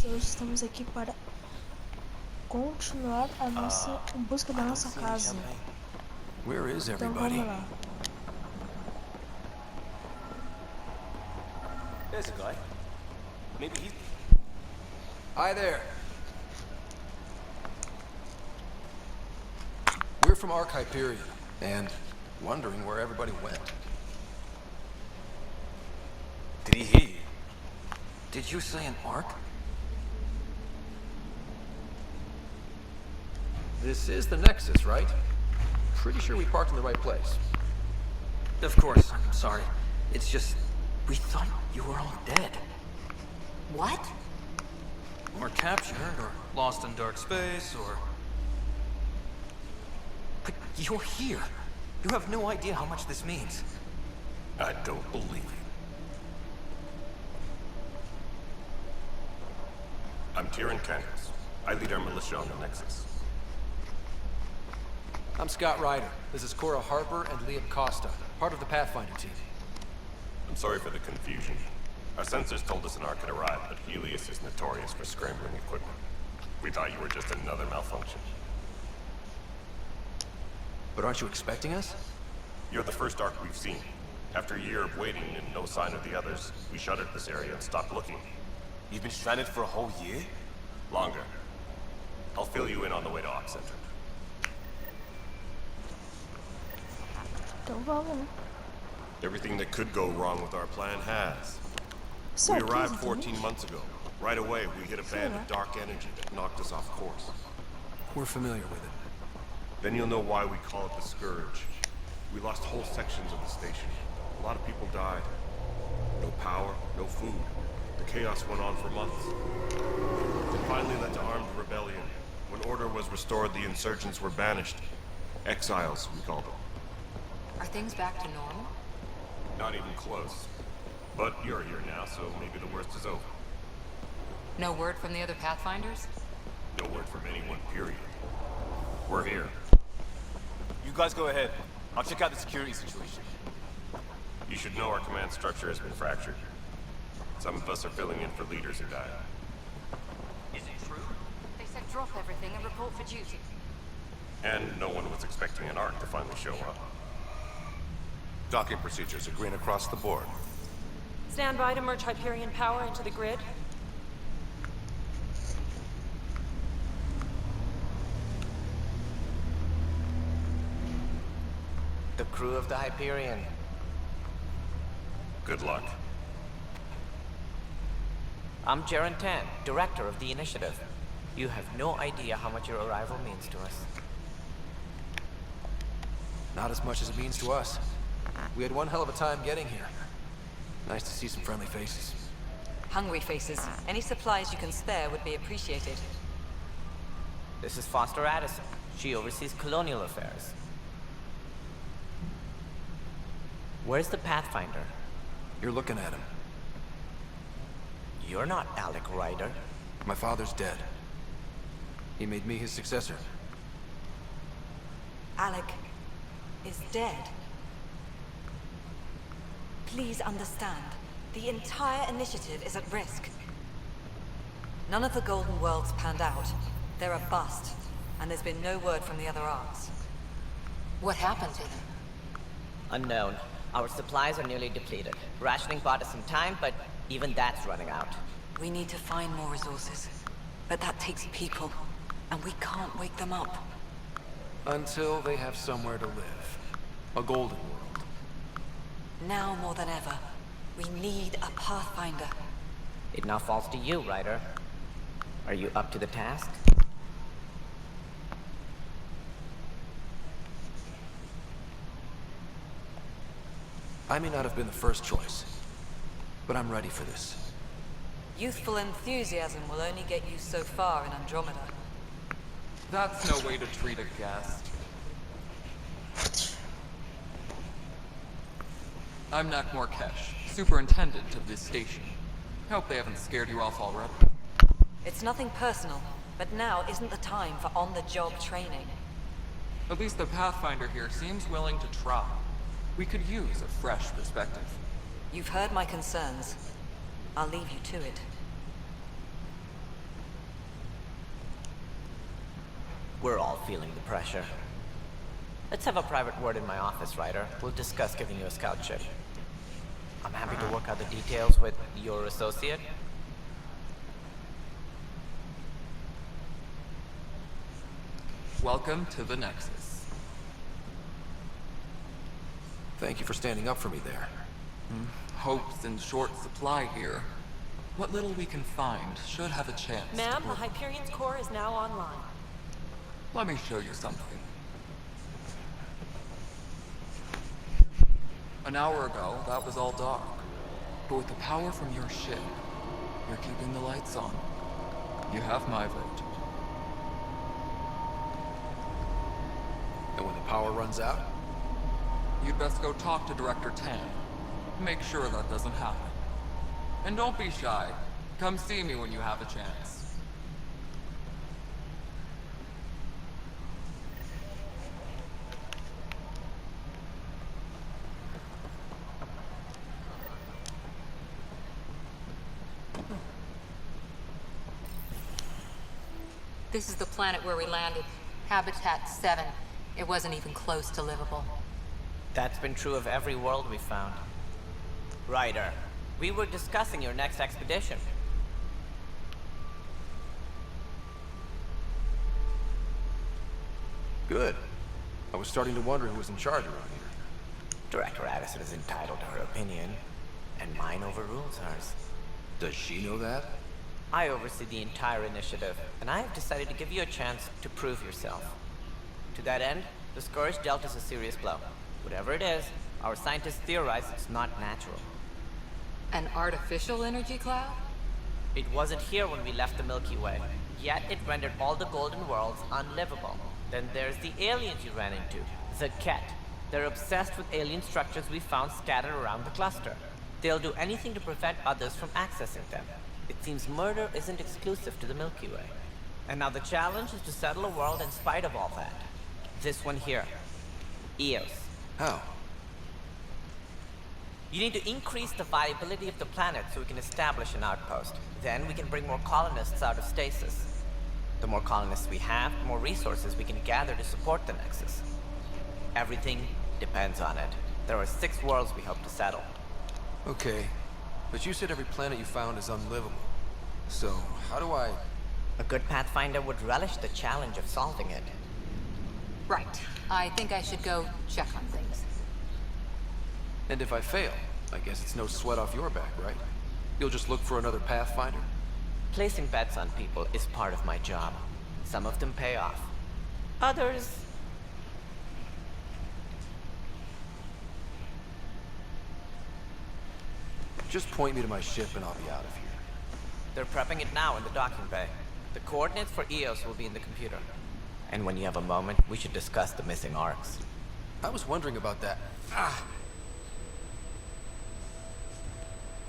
Hoje estamos aqui para continuar a nossa busca da nossa casa. Where is Então everybody? vamos lá. There's a guy. Maybe he's... Hi there. We're from Arc Hyperion, and wondering where everybody went. Did he hear you? Did you say an Arc? This is the Nexus, right? Pretty sure we parked in the right place. Of course, I'm sorry. It's just, we thought you were all dead. What? Or captured, or lost in dark space, or... But you're here. You have no idea how much this means. I don't believe it. I'm Tyrion Candace. I lead our militia on the Nexus. I'm Scott Ryder. This is Cora Harper and Liam Costa, part of the Pathfinder team. I'm sorry for the confusion. Our sensors told us an Ark had arrived, but Helios is notorious for scrambling equipment. We thought you were just another malfunction. But aren't you expecting us? You're the first Ark we've seen. After a year of waiting and no sign of the others, we shuttered this area and stopped looking. You've been stranded for a whole year? Longer. I'll fill you in on the way to Ark Center. Então vamos, né? Everything that could go wrong with our plan has. Só We aqui, arrived exatamente. 14 months ago. Right away, we hit a band of dark energy that knocked us off course. We're familiar with it. Then you'll know why we call it the Scourge. We lost whole sections of the station. A lot of people died. No power, no food. The chaos went on for months. It finally led to armed rebellion. When order was restored, the insurgents were banished. Exiles, we call them. Are things back to normal? Not even close. But you're here now, so maybe the worst is over. No word from the other Pathfinders? No word from anyone, period. We're here. You guys go ahead. I'll check out the security situation. You should know our command structure has been fractured. Some of us are filling in for leaders who died. Is it true? They said drop everything and report for duty. And no one was expecting an Ark to finally show up. Docking procedures are green across the board. Stand by to merge Hyperion power into the grid. The crew of the Hyperion. Good luck. I'm Jaren Tan, director of the initiative. You have no idea how much your arrival means to us. Not as much as it means to us. We had one hell of a time getting here. Nice to see some friendly faces. Hungry faces. Any supplies you can spare would be appreciated. This is Foster Addison. She oversees colonial affairs. Where's the Pathfinder? You're looking at him. You're not Alec Ryder. My father's dead. He made me his successor. Alec is dead. Please understand, the entire initiative is at risk. None of the Golden Worlds panned out. They're a bust, and there's been no word from the other arcs. What happened to them? Unknown. Our supplies are nearly depleted. Rationing bought us some time, but even that's running out. We need to find more resources, but that takes people, and we can't wake them up. Until they have somewhere to live. A golden world. Now more than ever, we need a Pathfinder. It now falls to you, Ryder. Are you up to the task? I may not have been the first choice, but I'm ready for this. Youthful enthusiasm will only get you so far in Andromeda. That's no way to treat a guest. I'm Nak Morkesh, superintendent of this station. Hope they haven't scared you off already. It's nothing personal, but now isn't the time for on-the-job training. At least the Pathfinder here seems willing to try. We could use a fresh perspective. You've heard my concerns. I'll leave you to it. We're all feeling the pressure. Let's have a private word in my office, Ryder. We'll discuss giving you a scout ship. I'm happy to work out the details with your associate. Welcome to the Nexus. Thank you for standing up for me there. Hope's in short supply here. What little we can find should have a chance. Ma'am, the Hyperion's core is now online. Let me show you something. An hour ago, that was all dark. But with the power from your ship, you're keeping the lights on. You have my vote. And when the power runs out? You'd best go talk to Director Tan. Make sure that doesn't happen. And don't be shy. Come see me when you have a chance. This is the planet where we landed. Habitat 7. It wasn't even close to livable. That's been true of every world we found. Ryder, we were discussing your next expedition. Good. I was starting to wonder who was in charge around here. Director Addison is entitled to her opinion, and mine overrules hers. Does she know that? I oversee the entire initiative, and I have decided to give you a chance to prove yourself. To that end, the Scourge dealt us a serious blow. Whatever it is, our scientists theorize it's not natural. An artificial energy cloud? It wasn't here when we left the Milky Way, yet it rendered all the golden worlds unlivable. Then there's the aliens you ran into, the Ket. They're obsessed with alien structures we found scattered around the cluster. They'll do anything to prevent others from accessing them. It seems murder isn't exclusive to the Milky Way. And now the challenge is to settle a world in spite of all that. This one here. Eos. How? You need to increase the viability of the planet so we can establish an outpost. Then we can bring more colonists out of stasis. The more colonists we have, the more resources we can gather to support the Nexus. Everything depends on it. There are 6 worlds we hope to settle. Okay, but you said every planet you found is unlivable. So, how do I... A good Pathfinder would relish the challenge of solving it. Right. I think I should go check on things. And if I fail, I guess it's no sweat off your back, right? You'll just look for another Pathfinder? Placing bets on people is part of my job. Some of them pay off. Others... Just point me to my ship and I'll be out of here. They're prepping it now in the docking bay. The coordinates for Eos will be in the computer. And when you have a moment, we should discuss the missing arcs. I was wondering about that. Ah!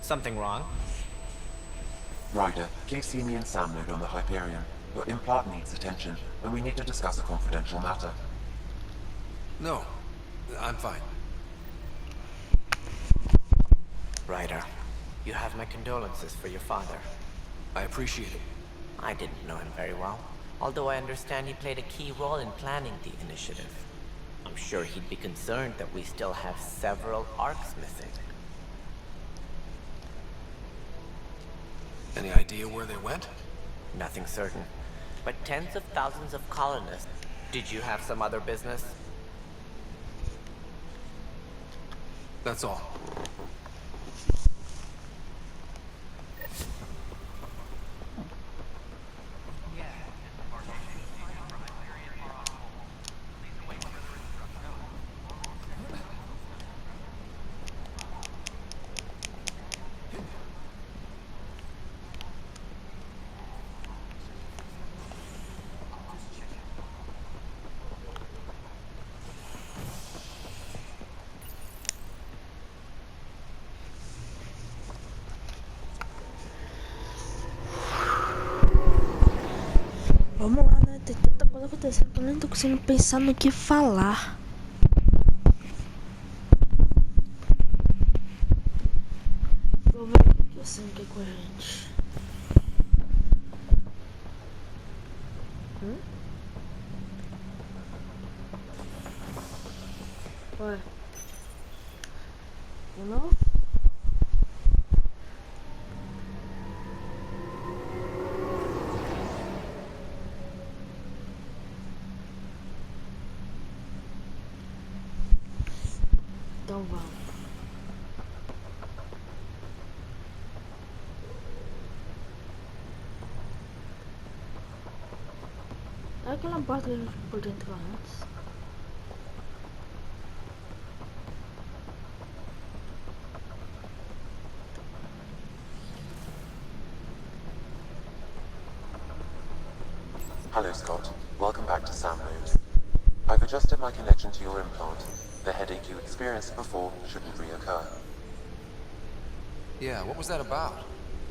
Something wrong? Ryder, please see me and Sam Node on the Hyperion. Your implant needs attention, and we need to discuss a confidential matter. No, I'm fine. Ryder, you have my condolences for your father. I appreciate it. I didn't know him very well, although I understand he played a key role in planning the initiative. I'm sure he'd be concerned that we still have several arcs missing. Any idea where they went? Nothing certain, but tens of thousands of colonists. Did you have some other business? That's all. Vamos lá, né? Tem tanta coisa acontecendo que eu nem tô conseguindo pensar no que falar. Vou ver o que assim que é com a gente. Ué. De novo? Então vamos. É aquela porta por dentro antes. Hello, Scott. Welcome back to Sam Knows. I've adjusted my connection to your implant. The headache you experienced before shouldn't reoccur. Yeah, what was that about?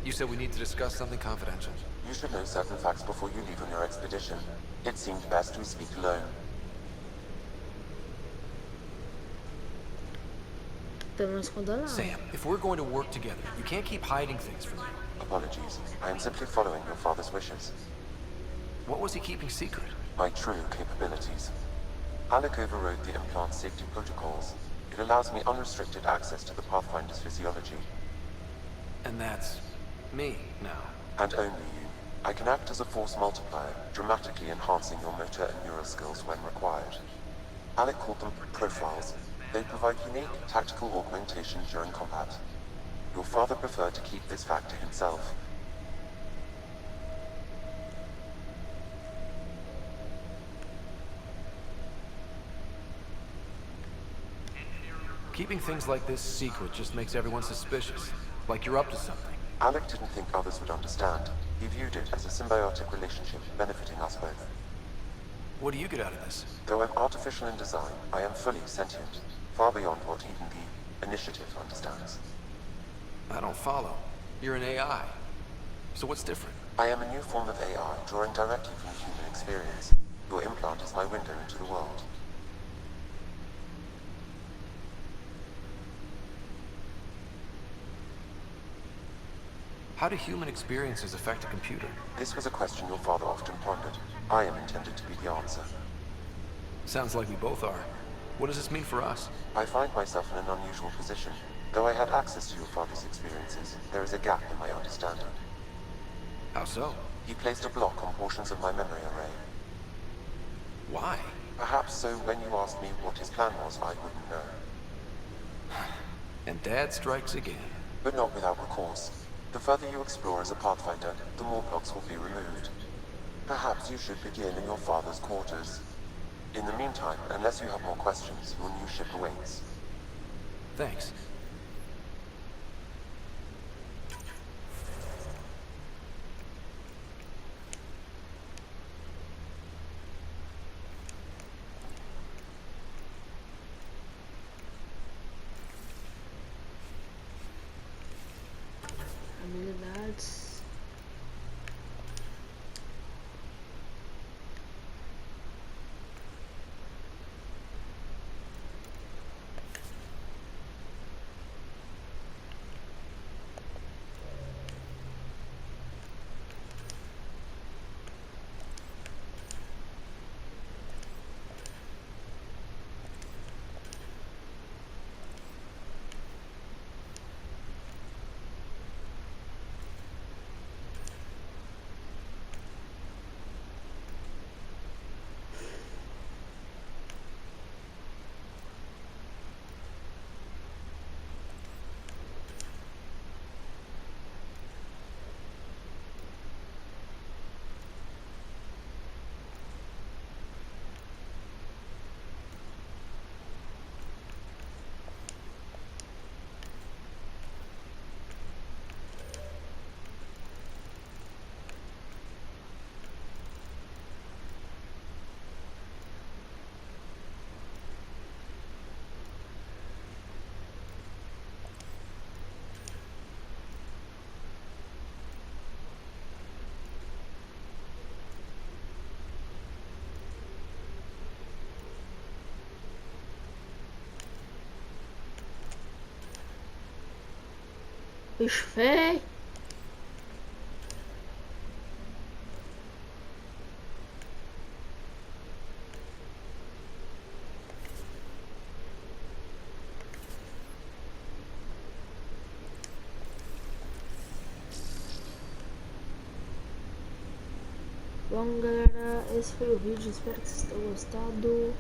You said we need to discuss something confidential. You should know certain facts before you leave on your expedition. It seemed best we speak alone. Sam, if we're going to work together, you can't keep hiding things from me. Apologies. I am simply following your father's wishes. What was he keeping secret? My true capabilities. Alec overrode the implant safety protocols. It allows me unrestricted access to the Pathfinder's physiology. And that's me now. And only you. I can act as a force multiplier, dramatically enhancing your motor and neural skills when required. Alec called them profiles. They provide unique tactical augmentation during combat. Your father preferred to keep this fact to himself. Keeping things like this secret just makes everyone suspicious. Like you're up to something. Alec didn't think others would understand. He viewed it as a symbiotic relationship benefiting us both. What do you get out of this? Though I'm artificial in design, I am fully sentient, far beyond what even the Initiative understands. I don't follow. You're an AI. So what's different? I am a new form of AI, drawing directly from human experience. Your implant is my window into the world. How do human experiences affect a computer? This was a question your father often pondered. I am intended to be the answer. Sounds like we both are. What does this mean for us? I find myself in an unusual position. Though I had access to your father's experiences, there is a gap in my understanding. How so? He placed a block on portions of my memory array. Why? Perhaps so when you asked me what his plan was, I wouldn't know. And Dad strikes again. But not without recourse. The further you explore as a Pathfinder, the more blocks will be removed. Perhaps you should begin in your father's quarters. In the meantime, unless you have more questions, your new ship awaits. Thanks. Habilidades. Bicho feio. Bom, galera, esse foi o vídeo. Espero que vocês tenham gostado.